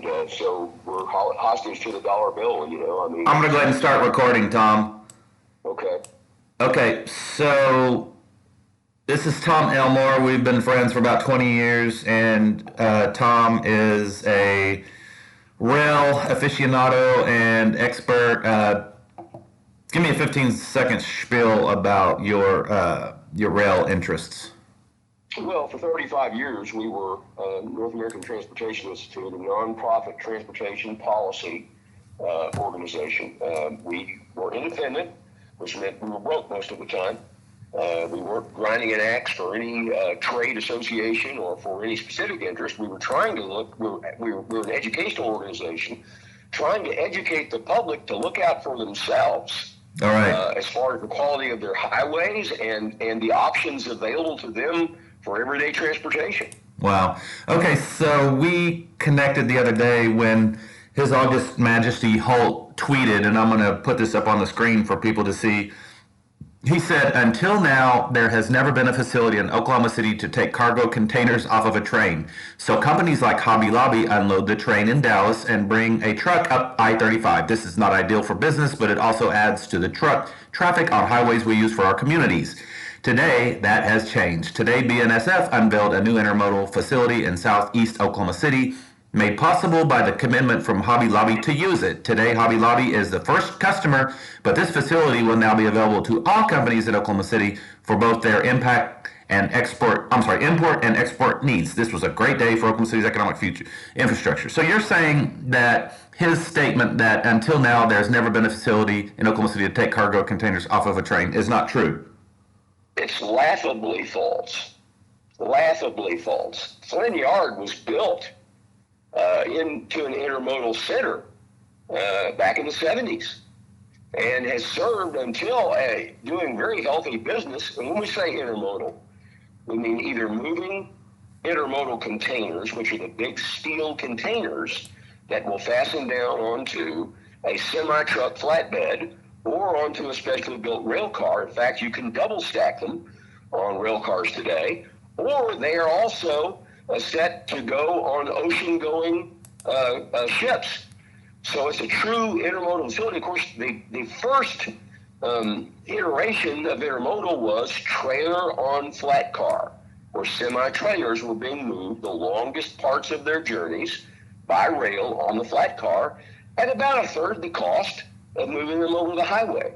and so we're hostage to the dollar bill. I mean, I'm going to go ahead and start recording, Tom. okay. Okay, so this is Tom Elmore. We've been friends for about 20 years, and Tom is a rail aficionado and expert. Give me a 15-second spiel about your rail interests. Well, for 35 years, we were North American Transportation Institute, a nonprofit transportation policy organization. We were independent, which meant we were broke most of the time. We weren't grinding an axe for any trade association or for any specific interest. We were trying to look, we were an educational organization, trying to educate the public to look out for themselves. All right. As far as the quality of their highways and the options available to them for everyday transportation. Wow. Okay, so we connected the other day when His August Majesty Holt tweeted, and I'm going to put this up on the screen for people to see. He said, until now, there has never been a facility in Oklahoma City to take cargo containers off of a train. So companies like Hobby Lobby unload the train in Dallas and bring a truck up I-35. This is not ideal for business, but it also adds to the traffic on highways we use for our communities. Today, that has changed. Today, BNSF unveiled a new intermodal facility in Southeast Oklahoma City, made possible by the commitment from Hobby Lobby to use it. Today, Hobby Lobby is the first customer, but this facility will now be available to all companies in Oklahoma City for both their import and export needs. This was a great day for Oklahoma City's economic future infrastructure. So you're saying that his statement that until now there's never been a facility in Oklahoma City to take cargo containers off of a train is not true? It's laughably false. Laughably false. Flynn Yard was built into an intermodal center back in the 70s and has served until doing very healthy business. And when we say intermodal, we mean either moving intermodal containers, which are the big steel containers that will fasten down onto a semi-truck flatbed or onto a specially built rail car. In fact, you can double stack them on rail cars today, or they are also set to go on ocean-going ships. So it's a true intermodal facility. Of course, the first iteration of intermodal was trailer on flat car, where semi-trailers were being moved the longest parts of their journeys by rail on the flat car at about a third the cost of moving them over the highway.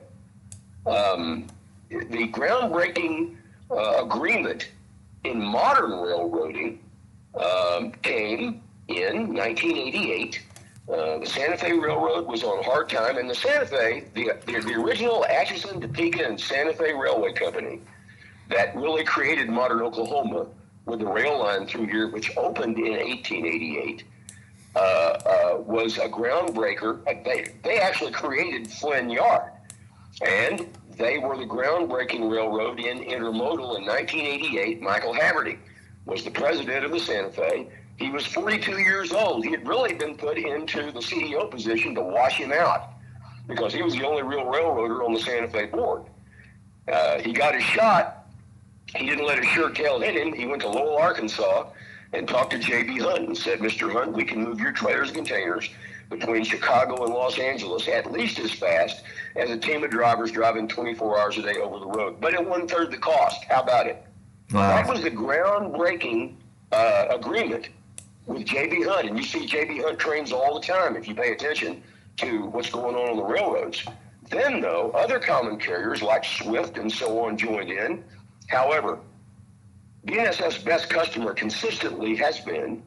The groundbreaking agreement in modern railroading came in 1988. The Santa Fe Railroad was on hard time, and the Santa Fe, the original Atchison, Topeka, and Santa Fe Railway Company that really created modern Oklahoma with the rail line through here, which opened in 1888, was a groundbreaker. They actually created Flynn Yard, and they were the groundbreaking railroad in intermodal in 1988. Michael Haverty was the president of the Santa Fe. He was 42 years old. He had really been put into the CEO position to wash him out because he was the only real railroader on the Santa Fe board. He got his shot. He didn't let his shirt tail hit him. He went to Lowell, Arkansas, and talked to J.B. Hunt and said, Mr. Hunt, we can move your trailers and containers between Chicago and Los Angeles at least as fast as a team of drivers driving 24 hours a day over the road, but at one-third the cost. How about it? Wow. That was the groundbreaking agreement with J.B. Hunt, and you see J.B. Hunt trains all the time if you pay attention to what's going on the railroads. Then, though, other common carriers like Swift and so on joined in. However, BNSF's best customer consistently has been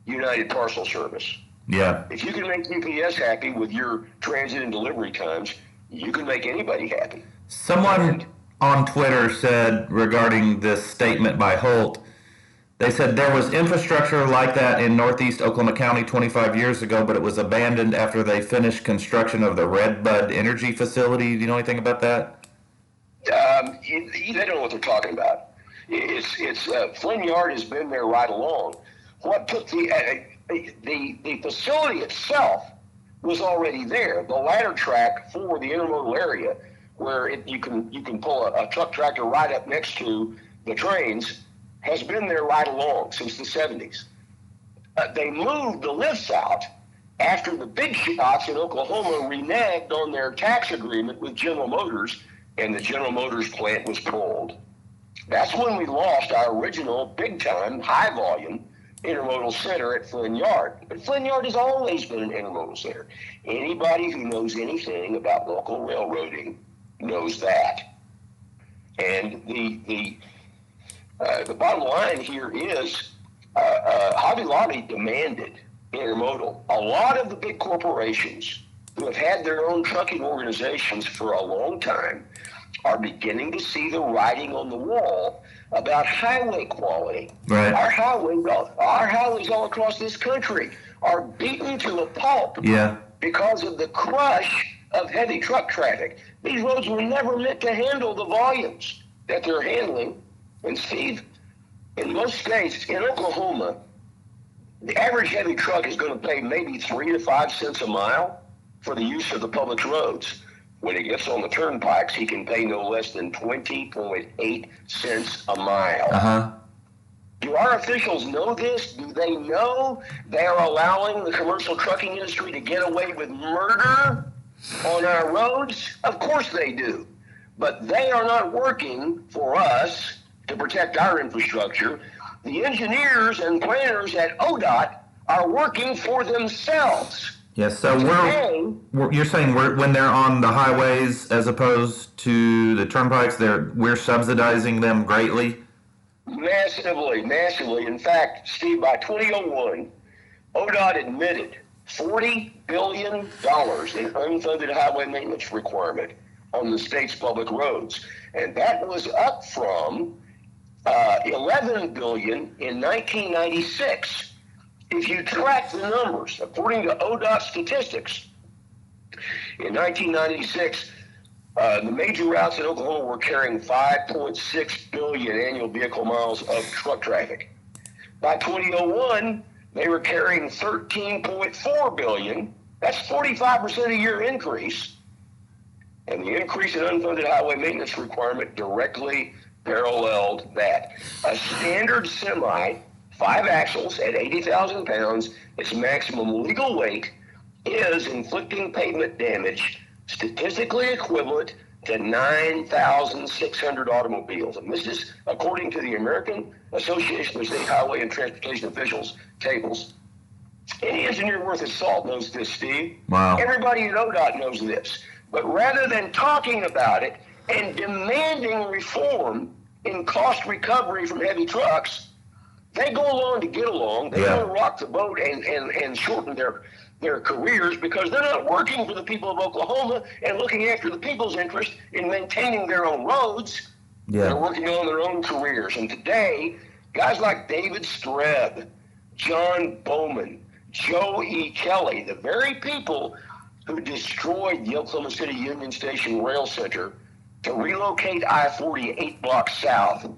United Parcel Service. Yeah. If you can make UPS happy with your transit and delivery times, you can make anybody happy. Someone on Twitter said regarding this statement by Holt, they said there was infrastructure like that in Northeast Oklahoma County 25 years ago, but it was abandoned after they finished construction of the Redbud Energy Facility. Do you know anything about that? They don't know what they're talking about. It's Flynn Yard has been there right along. What took the facility itself was already there. The ladder track for the intermodal area, where you can pull a truck tractor right up next to the trains, has been there right along since the 70s. They moved the lifts out after the big shots in Oklahoma reneged on their tax agreement with General Motors, and the General Motors plant was pulled. That's when we lost our original big-time, high-volume intermodal center at Flynn Yard. But Flynn Yard has always been an intermodal center. Anybody who knows anything about local railroading knows that. And the bottom line here is Hobby Lobby demanded intermodal. A lot of the big corporations who have had their own trucking organizations for a long time are beginning to see the writing on the wall about highway quality. Right. Our highways all across this country are beaten to a pulp because of the crush of heavy truck traffic. These roads were never meant to handle the volumes that they're handling. And Steve, in most states, in Oklahoma, the average heavy truck is going to pay maybe 3 to 5 cents a mile for the use of the public roads. When it gets on the turnpikes, he can pay no less than 20.8 cents a mile. Do our officials know this? Do they know they are allowing the commercial trucking industry to get away with murder on our roads? Of course they do. But they are not working for us to protect our infrastructure. The engineers and planners at ODOT are working for themselves. Yes, so you're saying when they're on the highways as opposed to the turnpikes, we're subsidizing them greatly? Massively. In fact, Steve, by 2001, ODOT admitted $40 billion in unfunded highway maintenance requirement on the state's public roads. And that was up from $11 billion in 1996. If you track the numbers, according to ODOT statistics, in 1996, the major routes in Oklahoma were carrying 5.6 billion annual vehicle miles of truck traffic. By 2001, they were carrying 13.4 billion. That's 45% a year increase. And the increase in unfunded highway maintenance requirement directly paralleled that. A standard semi, 5 axles at 80,000 pounds, its maximum legal weight is inflicting pavement damage statistically equivalent to 9,600 automobiles. And this is according to the American Association of State Highway and Transportation Officials tables. Any engineer worth his salt knows this, Steve. Wow. Everybody at ODOT knows this. But rather than talking about it and demanding reform in cost recovery from heavy trucks, they go along to get along. They want to rock the boat and shorten their careers because they're not working for the people of Oklahoma and looking after the people's interest in maintaining their own roads. They're working on their own careers. And today, guys like David Streb, John Bowman, Joe E. Kelly, the very people who destroyed the Oklahoma City Union Station Rail Center to relocate I-40 8 blocks south,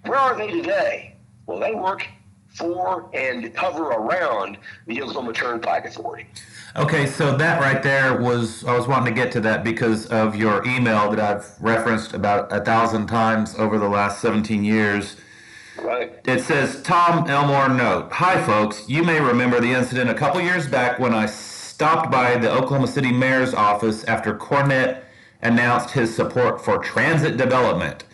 where are they today? Well, they work for and hover around the Oklahoma Turnpike Authority. Okay, so that right there I was wanting to get to that because of your email that I've referenced about 1,000 times over the last 17 years. Right. It says, Tom Elmore note, hi folks, you may remember the incident a couple years back when I stopped by the Oklahoma City Mayor's office after Cornette announced his support for transit development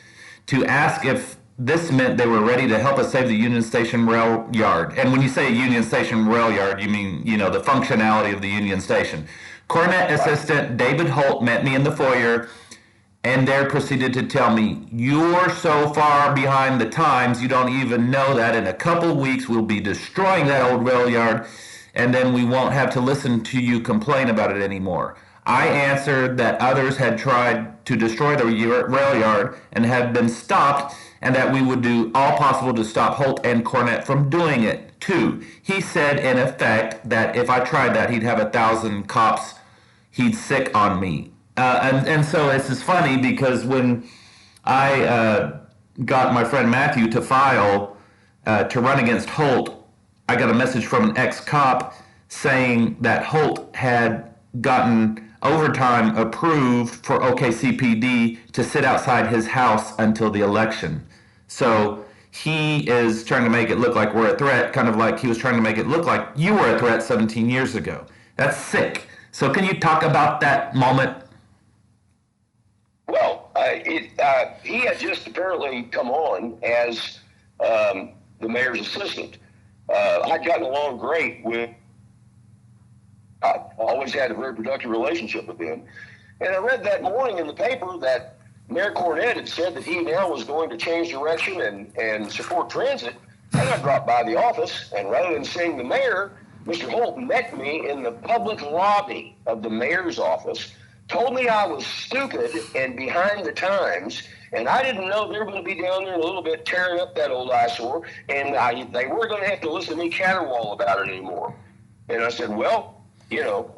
to ask if this meant they were ready to help us save the Union Station rail yard. And when you say Union Station rail yard, you mean, the functionality of the Union Station. Cornette assistant David Holt met me in the foyer and there proceeded to tell me, you're so far behind the times, you don't even know that in a couple weeks we'll be destroying that old rail yard and then we won't have to listen to you complain about it anymore. I answered that others had tried to destroy the rail yard and had been stopped and that we would do all possible to stop Holt and Cornette from doing it, too. He said, in effect, that if I tried that, he'd have 1,000 cops he'd sick on me. And so this is funny because when I got my friend Matthew to file to run against Holt, I got a message from an ex-cop saying that Holt had gotten overtime approved for OKCPD to sit outside his house until the election. So he is trying to make it look like we're a threat, kind of like he was trying to make it look like you were a threat 17 years ago. That's sick. So can you talk about that moment? Well, he had just apparently come on as the mayor's assistant. I'd gotten along great with. I always had a very productive relationship with him, and I read that morning in the paper that Mayor Cornett had said that he now was going to change direction and support transit. And I dropped by the office, and rather than seeing the mayor, Mr. Holt met me in the public lobby of the mayor's office, told me I was stupid and behind the times, and I didn't know they were going to be down there in a little bit tearing up that old eyesore, and they weren't going to have to listen to me caterwaul about it anymore. And I said, well,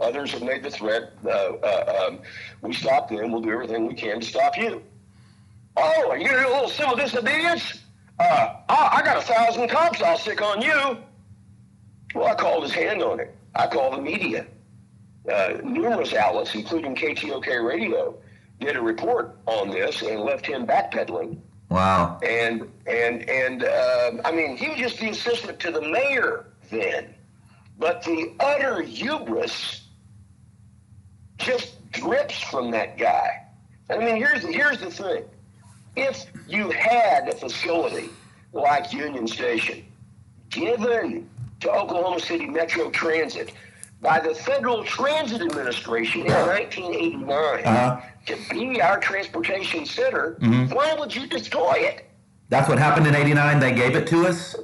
others have made the threat. We stopped them. We'll do everything we can to stop you. Oh, are you going to do a little civil disobedience? I got 1,000 cops I'll stick on you. Well, I called his hand on it. I called the media. Numerous outlets, including KTOK Radio, did a report on this and left him backpedaling. Wow. And I mean, he was just the assistant to the mayor then. But the utter hubris just drips from that guy. I mean, here's the thing. If you had a facility like Union Station given to Oklahoma City Metro Transit by the Federal Transit Administration in 1989 to be our transportation center, why would you destroy it? That's what happened in 89? They gave it to us?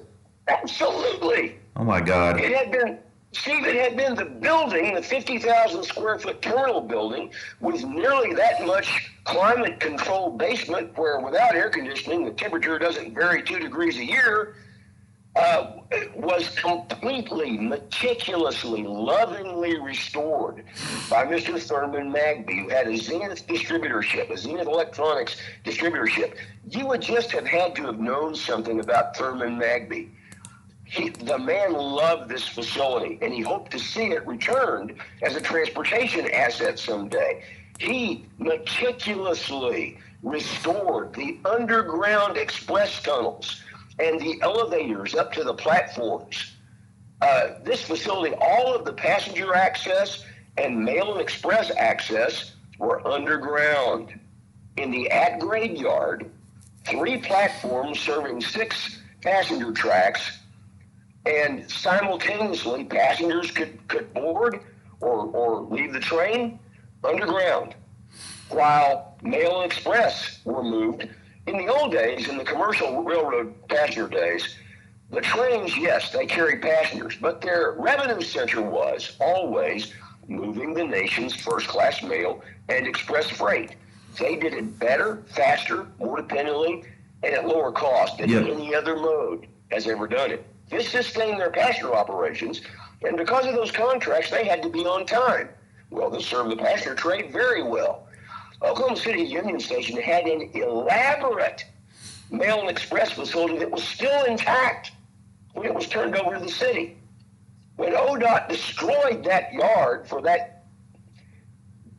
Absolutely. Oh, my God. It had been, Steve, it had been the building, the 50,000 square foot terminal building with nearly that much climate controlled basement where without air conditioning, the temperature doesn't vary 2 degrees a year, was completely, meticulously, lovingly restored by Mr. Thurman Magby, who had a Zenith distributorship, a Zenith Electronics distributorship. You would just have had to have known something about Thurman Magby. The man loved this facility, and he hoped to see it returned as a transportation asset someday. He meticulously restored the underground express tunnels and the elevators up to the platforms. This facility, all of the passenger access and mail and express access were underground. In the at-grade yard, 3 platforms serving 6 passenger tracks, and simultaneously passengers could board or leave the train underground, while mail and express were moved. In the old days, in the commercial railroad passenger days, the trains, yes, they carried passengers, but their revenue center was always moving the nation's first-class mail and express freight. They did it better, faster, more dependably, and at lower cost than any other mode has ever done it. This sustained their passenger operations, and because of those contracts, they had to be on time. Well, this served the passenger trade very well. Oklahoma City Union Station had an elaborate mail and express facility that was still intact when it was turned over to the city. When ODOT destroyed that yard for that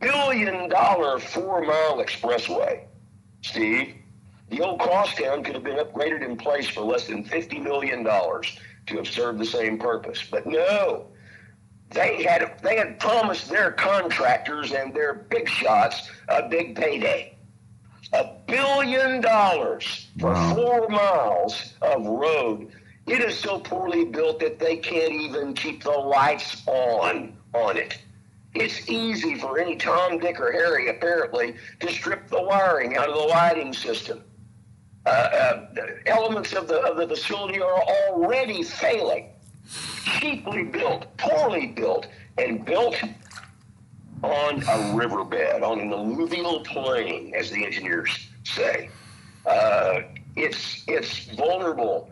billion-dollar 4-mile expressway, Steve, the old crosstown could have been upgraded in place for less than $50 million to have served the same purpose. But no, they had promised their contractors and their big shots a big payday. $1 billion for 4 miles of road. It is so poorly built that they can't even keep the lights on it. It's easy for any Tom, Dick, or Harry, apparently, to strip the wiring out of the lighting system. Elements of the facility are already failing. Cheaply built, poorly built, and built on a riverbed, on an alluvial plain, as the engineers say. It's vulnerable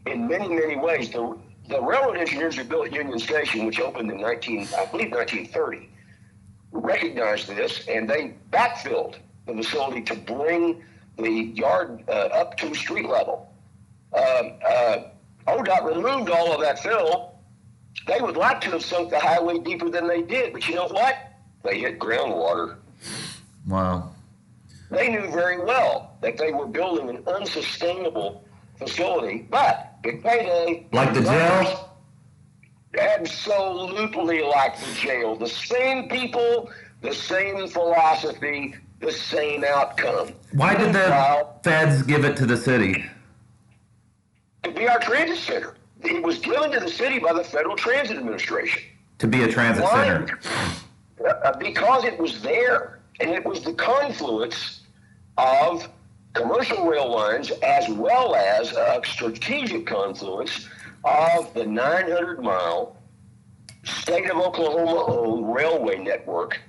in many, many ways. The railroad engineers who built Union Station, which opened in 1930, recognized this, and they backfilled the facility to bring the yard up to street level. ODOT removed all of that fill. They would like to have sunk the highway deeper than they did, but you know what? They hit groundwater. Wow. They knew very well that they were building an unsustainable facility, but big payday. Like the jail? Absolutely like the jail. The same people, the same philosophy, the same outcome. Why did the feds give it to the city? To be our transit center. It was given to the city by the Federal Transit Administration. To be a transit center. Because it was there, and it was the confluence of commercial rail lines as well as a strategic confluence of the 900-mile state of Oklahoma-owned railway network,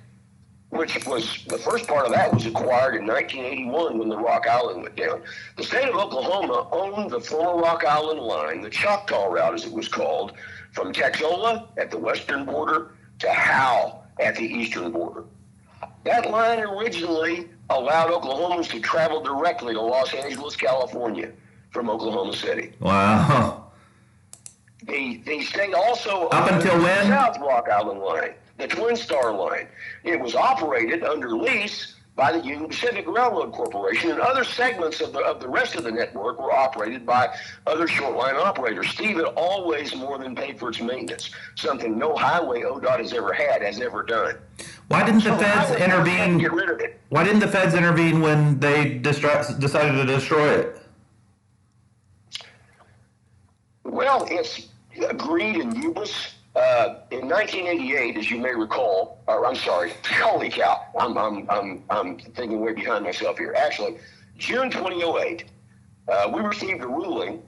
which was, the first part of that was acquired in 1981 when the Rock Island went down. The state of Oklahoma owned the former Rock Island line, the Choctaw Route as it was called, from Texola at the western border to Howe at the eastern border. That line originally allowed Oklahomans to travel directly to Los Angeles, California from Oklahoma City. Wow. The state also up until when? The South Rock Island line, the Twin Star line. It was operated under lease by the Union Pacific Railroad Corporation, and other segments of the rest of the network were operated by other short line operators. Steve, it always more than paid for its maintenance, something no highway ODOT has ever done. Why didn't the feds intervene? Get rid of it. Why didn't the feds intervene when they decided to destroy it? Well, it's greed and hubris. In 1988, as you may recall, or I'm sorry, holy cow, I'm thinking way behind myself here. Actually, June 2008, we received a ruling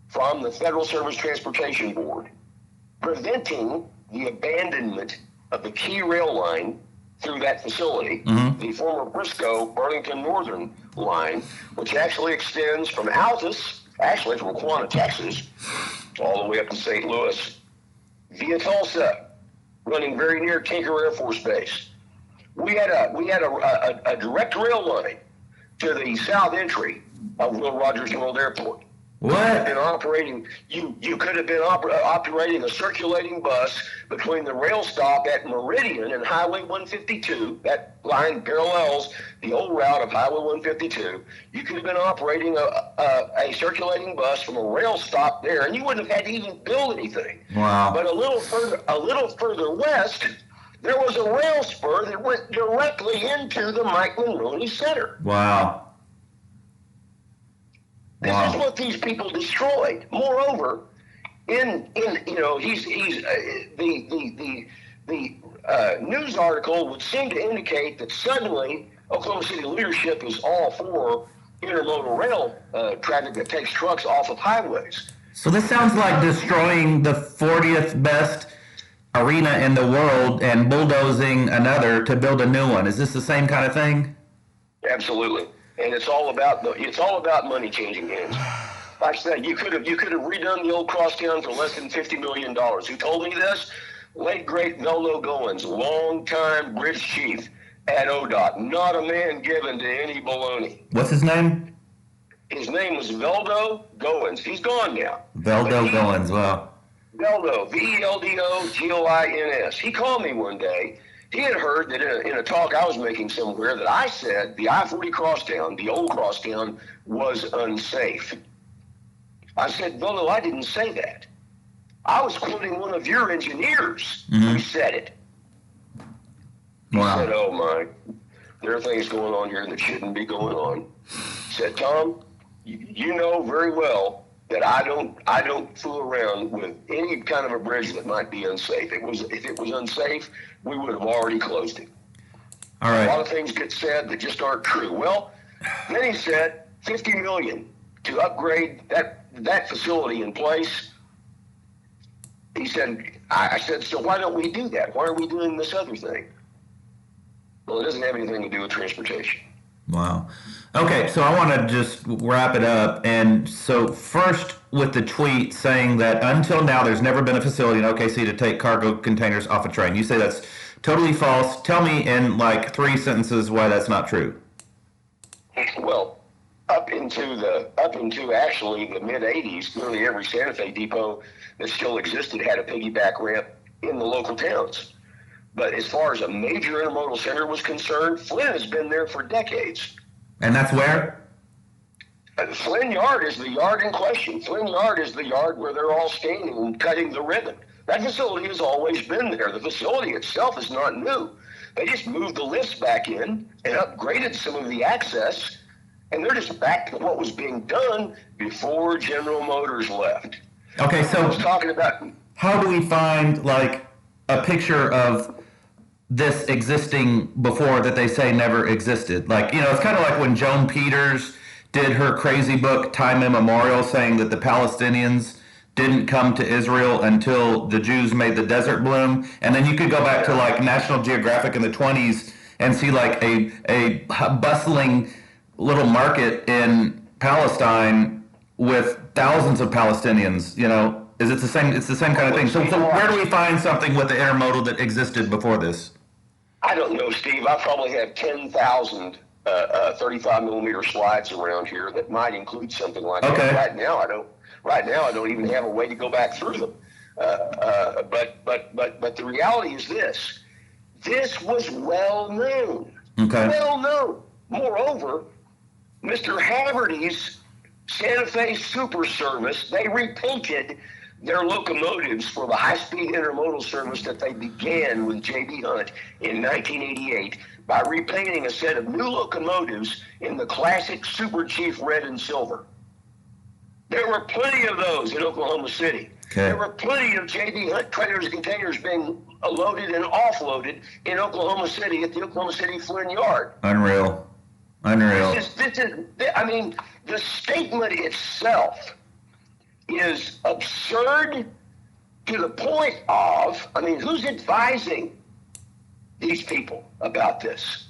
from the Federal Surface Transportation Board preventing the abandonment of the key rail line through that facility, the former Briscoe Burlington Northern line, which actually extends from Altus, actually from Quanah, Texas, all the way up to St. Louis, via Tulsa, running very near Tinker Air Force Base. We had a direct rail line to the south entry of Will Rogers World Airport. What? Been operating, you could have been operating a circulating bus between the rail stop at Meridian and Highway 152. That line parallels the old route of Highway 152. You could have been operating a circulating bus from a rail stop there, and you wouldn't have had to even build anything. Wow. But a little further west, there was a rail spur that went directly into the Mike Monroney Center. Wow. This is what these people destroyed. Moreover, the news article would seem to indicate that suddenly Oklahoma City leadership is all for intermodal rail traffic that takes trucks off of highways. So this sounds like destroying the 40th best arena in the world and bulldozing another to build a new one. Is this the same kind of thing? Absolutely. And it's all about money changing hands. Like I said, you could have redone the old crosstown for less than $50 million. Who told me this? Late great Veldo Goins, longtime bridge chief at ODOT. Not a man given to any baloney. What's his name? His name was Veldo Goins. He's gone now. Veldo Goins. Wow. Veldo, Veldogoins. He called me one day. He had heard that in a talk I was making somewhere that I said the I-40 crosstown, the old crosstown, was unsafe. I said, Veldo, I didn't say that. I was quoting one of your engineers who said it. He said, oh my, there are things going on here that shouldn't be going on. He said, Tom, you know very well that I don't fool around with any kind of a bridge that might be unsafe. If it was unsafe, we would have already closed it. All right. A lot of things get said that just aren't true. Well, then he said $50 million to upgrade that facility in place. He said, I said, so why don't we do that? Why are we doing this other thing? Well, it doesn't have anything to do with transportation. Wow. Okay, so I want to just wrap it up. And so first with the tweet saying that until now there's never been a facility in OKC to take cargo containers off a train. You say that's totally false. Tell me in like 3 sentences why that's not true. Well, up into actually the mid-'80s, nearly every Santa Fe depot that still existed had a piggyback ramp in the local towns. But as far as a major intermodal center was concerned, Flint has been there for decades. And that's where? Flynn Yard is the yard in question. Flynn Yard is the yard where they're all standing and cutting the ribbon. That facility has always been there. The facility itself is not new. They just moved the lifts back in and upgraded some of the access, and they're just back to what was being done before General Motors left. Okay, so I was talking about, how do we find like a picture of this existing before that they say never existed? Like, you know, it's kind of like when Joan Peters did her crazy book Time Immemorial, saying that the Palestinians didn't come to Israel until the Jews made the desert bloom. And then you could go back to like National Geographic in the 20s and see like a bustling little market in Palestine with thousands of Palestinians. You know, is it the same? It's the same kind of thing. So where do we find something with the intermodal that existed before this? I don't know, Steve. I probably have 10,000 35 millimeter slides around here that might include something like that. Right now, I don't even have a way to go back through them. But the reality is this: this was well known. Okay. Well known. Moreover, Mr. Haverty's Santa Fe Super Service, they repainted their locomotives for the high-speed intermodal service that they began with J.B. Hunt in 1988 by repainting a set of new locomotives in the classic Super Chief red and silver. There were plenty of those in Oklahoma City. Okay. There were plenty of J.B. Hunt trailers and containers being loaded and offloaded in Oklahoma City at the Oklahoma City Flynn Yard. Unreal. I mean, the statement itself is absurd to the point of, I mean, who's advising these people about this?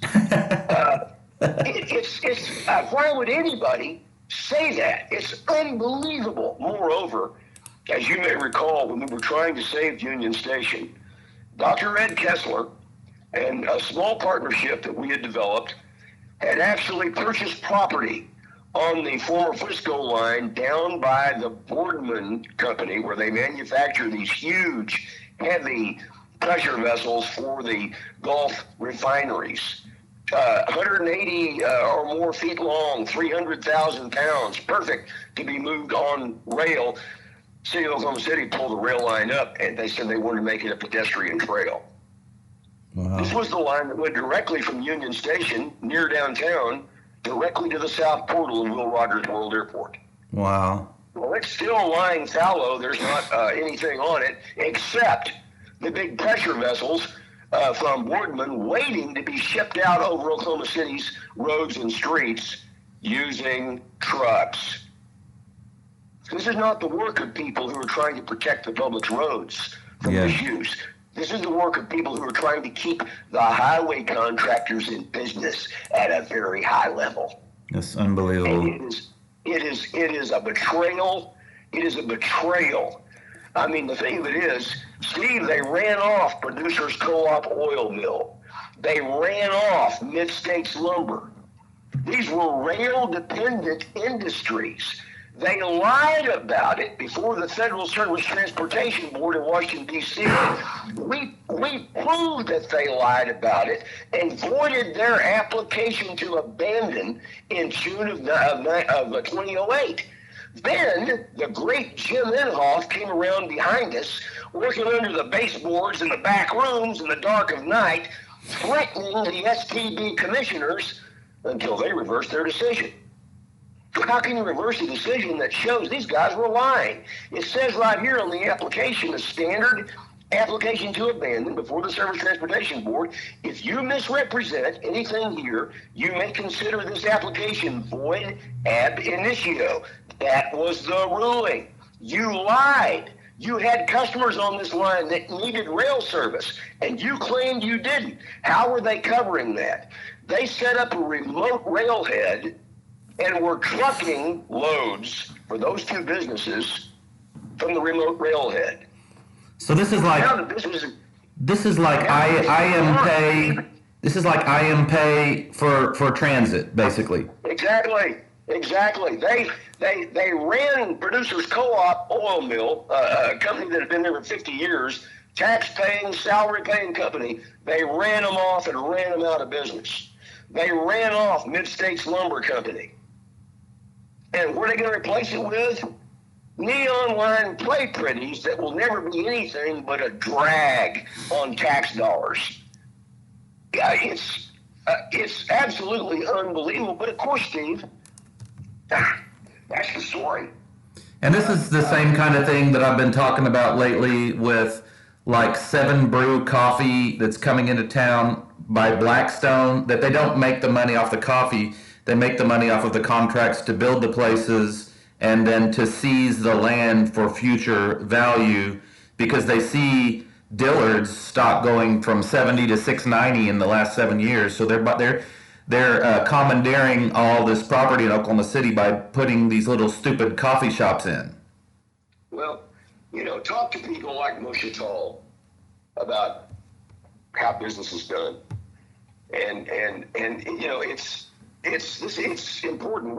Why would anybody say that? It's unbelievable. Moreover, as you may recall, when we were trying to save Union Station, Dr. Ed Kessler and a small partnership that we had developed had actually purchased property on the former Frisco line down by the Boardman Company, where they manufacture these huge, heavy pressure vessels for the Gulf refineries. 180 or more feet long, 300,000 pounds, perfect to be moved on rail. City of Oklahoma City pulled the rail line up, and they said they wanted to make it a pedestrian trail. Wow. This was the line that went directly from Union Station, near downtown, directly to the south portal of Will Rogers World Airport. Wow. Well, it's still lying fallow. There's not anything on it except the big pressure vessels from Boardman waiting to be shipped out over Oklahoma City's roads and streets using trucks. This is not the work of people who are trying to protect the public's roads from misuse. This is the work of people who are trying to keep the highway contractors in business at a very high level. That's unbelievable. And it is a betrayal. It is a betrayal. I mean, the thing of it is, Steve, they ran off Producers Co-op Oil Mill. They ran off Mid-States Lumber. These were rail-dependent industries. They lied about it before the Federal Surface Transportation Board in Washington, D.C. We proved that they lied about it and voided their application to abandon in June of 2008. Then the great Jim Inhofe came around behind us, working under the baseboards in the back rooms in the dark of night, threatening the STB commissioners until they reversed their decision. How can you reverse a decision that shows these guys were lying? It says right here on the application, the standard application to abandon before the Surface Transportation Board, if you misrepresent anything here, you may consider this application void ab initio. That was the ruling. You lied. You had customers on this line that needed rail service, and you claimed you didn't. How were they covering that? They set up a remote railhead and were trucking loads for those two businesses from the remote railhead. So this is like IM pay. This is like IM pay for transit, basically. Exactly. They ran Producers Co-op Oil Mill, a company that had been there for 50 years, tax-paying, salary-paying company. They ran them off and ran them out of business. They ran off Mid-States Lumber Company. And what are they going to replace it with? Neon line play pretties that will never be anything but a drag on tax dollars. Yeah, it's absolutely unbelievable. But of course, Steve, that's the story. And this is the same kind of thing that I've been talking about lately with like Seven Brew Coffee that's coming into town by Blackstone, that they don't make the money off the coffee. They make the money off of the contracts to build the places and then to seize the land for future value, because they see Dillard's stock going from 70 to 690 in the last 7 years. So they're commandeering all this property in Oklahoma City by putting these little stupid coffee shops in. Well, talk to people like Moshe Tall about how business is done, and it's important.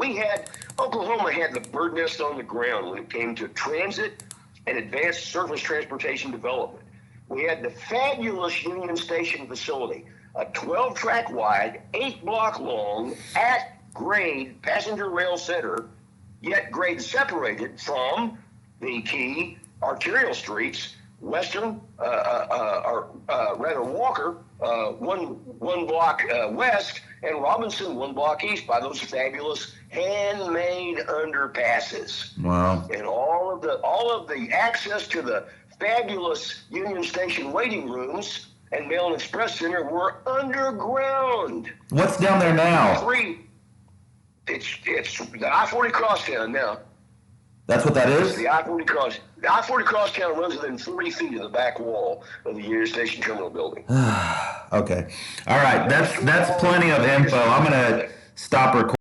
Oklahoma had the bird nest on the ground when it came to transit and advanced surface transportation development. We had the fabulous Union Station facility, a 12-track wide, 8-block long, at-grade passenger rail center, yet grade separated from the key arterial streets, Western, Walker, one block west, and Robinson, 1 block east, by those fabulous handmade underpasses. Wow! And all of the access to the fabulous Union Station waiting rooms and Mail and Express Center were underground. What's down there now? It's the I-40 crosstown now. That's what that is? It's the I-40 cross. The I-40 crosstown runs within 40 feet of the back wall of the Union Station Terminal building. Okay. All right. That's plenty of info. I'm going to stop recording.